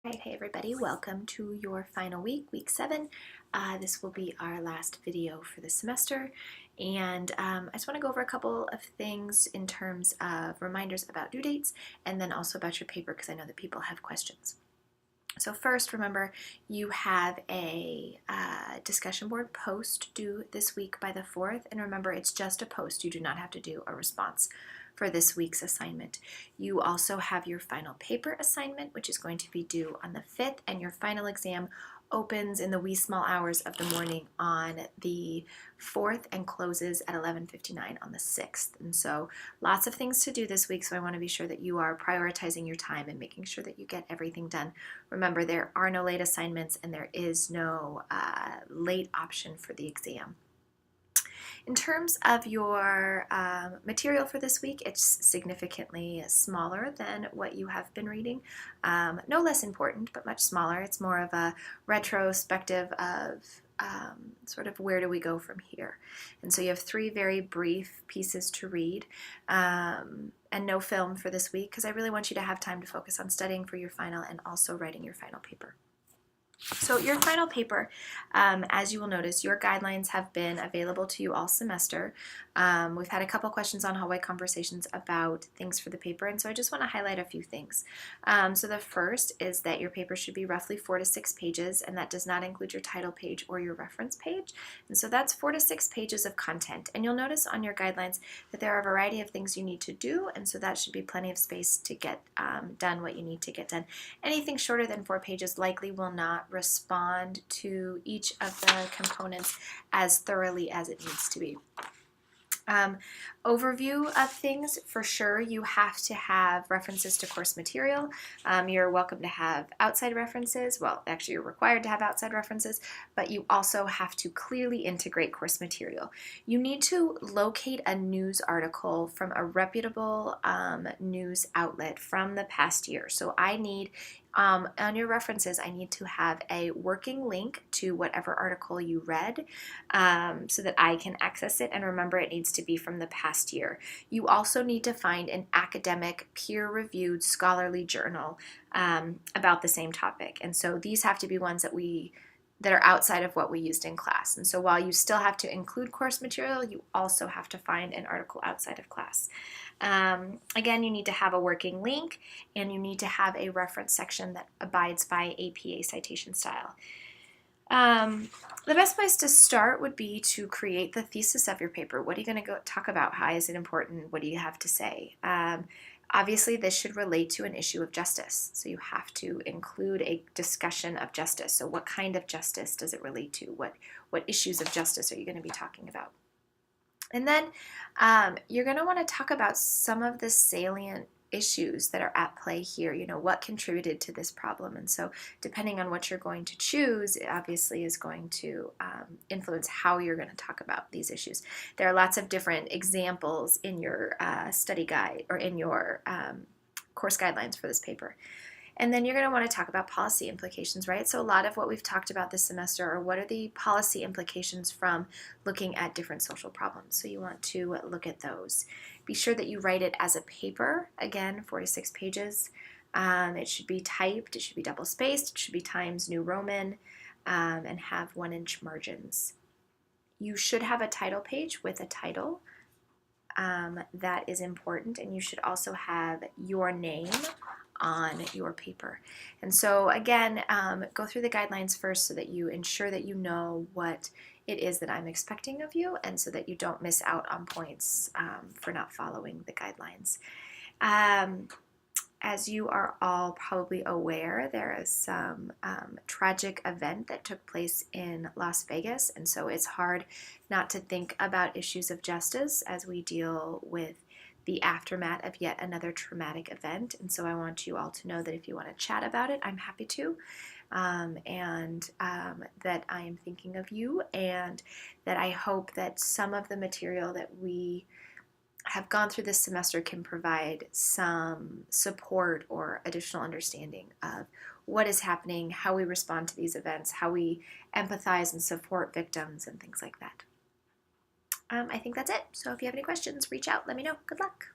Alright, hey everybody, welcome to your final week, week 7. This will be our last video for the semester, and I just want to go over a couple of things in terms of reminders about due dates and then also about your paper because I know that people have questions. So first, remember, you have a discussion board post due this week by the 4th, and remember, it's just a post. You do not have to do a response for this week's assignment. You also have your final paper assignment, which is going to be due on the 5th, and your final exam opens in the wee small hours of the morning on the 4th and closes at 11:59 on the 6th. And so lots of things to do this week, so I want to be sure that you are prioritizing your time and making sure that you get everything done. Remember, there are no late assignments and there is no late option for the exam. In terms of your material for this week, it's significantly smaller than what you have been reading. No less important, but much smaller. It's more of a retrospective of sort of where do we go from here. And so you have 3 very brief pieces to read and no film for this week because I really want you to have time to focus on studying for your final and also writing your final paper. So your final paper, as you will notice, your guidelines have been available to you all semester. We've had a couple questions on hallway conversations about things for the paper, and so I just want to highlight a few things. So the first is that your paper should be roughly 4 to 6 pages, and that does not include your title page or your reference page. And so that's 4 to 6 pages of content. And you'll notice on your guidelines that there are a variety of things you need to do, and so that should be plenty of space to get done what you need to get done. Anything shorter than 4 pages likely will not respond to each of the components as thoroughly as it needs to be. Overview of things, for sure you have to have references to course material. You're welcome to have outside references. Well, actually you're required to have outside references, but you also have to clearly integrate course material. You need to locate a news article from a reputable news outlet from the past year. So I need on your references, I need to have a working link to whatever article you read so that I can access it, and remember it needs to be from the past year. You also need to find an academic, peer-reviewed, scholarly journal about the same topic, and so these have to be ones that are outside of what we used in class. And so while you still have to include course material, you also have to find an article outside of class. Again, you need to have a working link, and you need to have a reference section that abides by APA citation style. The best place to start would be to create the thesis of your paper. What are you going to talk about? How is it important? What do you have to say? Obviously, this should relate to an issue of justice, so you have to include a discussion of justice. So what kind of justice does it relate to? What issues of justice are you going to be talking about? And then you're going to want to talk about some of the salient issues that are at play here. You know, what contributed to this problem? And so depending on what you're going to choose, it obviously is going to influence how you're going to talk about these issues. There are lots of different examples in your study guide or in your course guidelines for this paper. And then you're going to want to talk about policy implications, right? So a lot of what we've talked about this semester are what are the policy implications from looking at different social problems. So you want to look at those. Be sure that you write it as a paper, again, 4 to 6 pages. It should be typed, it should be double-spaced, it should be Times New Roman, and have 1-inch margins. You should have a title page with a title. That is important, and you should also have your name on your paper. And so again, go through the guidelines first so that you ensure that you know what it is that I'm expecting of you, and so that you don't miss out on points for not following the guidelines. As you are all probably aware, there is some tragic event that took place in Las Vegas, and so it's hard not to think about issues of justice as we deal with the aftermath of yet another traumatic event. And so I want you all to know that if you want to chat about it, I'm happy to, and that I am thinking of you, and that I hope that some of the material that we have gone through this semester can provide some support or additional understanding of what is happening, how we respond to these events, how we empathize and support victims, and things like that. I think that's it. So if you have any questions, reach out, let me know. Good luck.